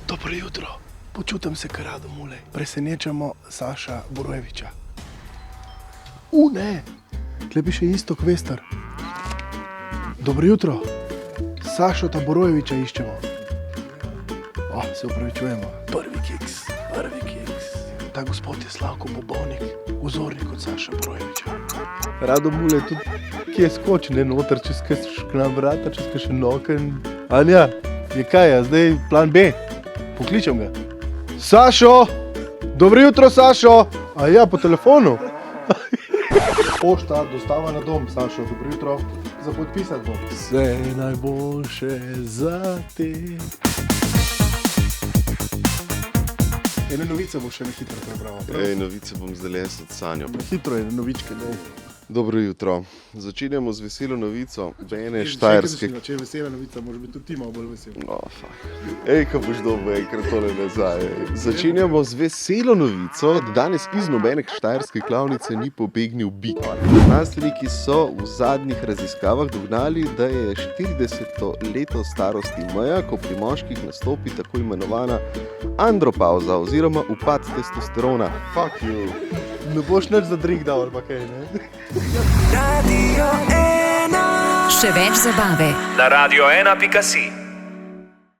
Dobro jutro, počutim se kar Rado Mulej. Presenečamo Saša Borojevića. Ne, tle piše Iztok Vestar. Dobro jutro, Sašota Borojevića iščemo. Se upravičujemo. Prvi kiks. Ta gospod je Slavko Bobovnik, vzornik od Saša Borojevića. Rado Mulej tudi, ki je skočil noter, čez kakšna vrata, čez kakšen oken. Anja, je kaj, a zdaj plan B? Pokličem ga. Sašo! Dobro jutro, Sašo! A ja, po telefonu. Pošta, dostava na dom, Sašo, dobro jutro. Za podpisat bom. Vse najboljše za te. Ene novice bo še na hitro prebral. Novice bom zdaj jaz odsanjal. Hitro je novičke, daj. Dobro jutro. Začenjamo z veselo novico. Bene Štajerske. Če je vesela novica, može biti tudi ti malo bolj vesel. Ko boš dobil enkrat tole nazaj. Začenjamo z veselo novico, da danes iz nobene štajerske klavnice ni pobegnil bik. Znanstveniki so v zadnjih raziskavah dognali, da je 40 leto starosti meja, ko pri moških nastopi tako imenovana andropauza oziroma upad testosterona. Fuck you. Ne boš nič za drink dal, ali pa kaj, ne? Radio 1. Še več zabave na radio1.si.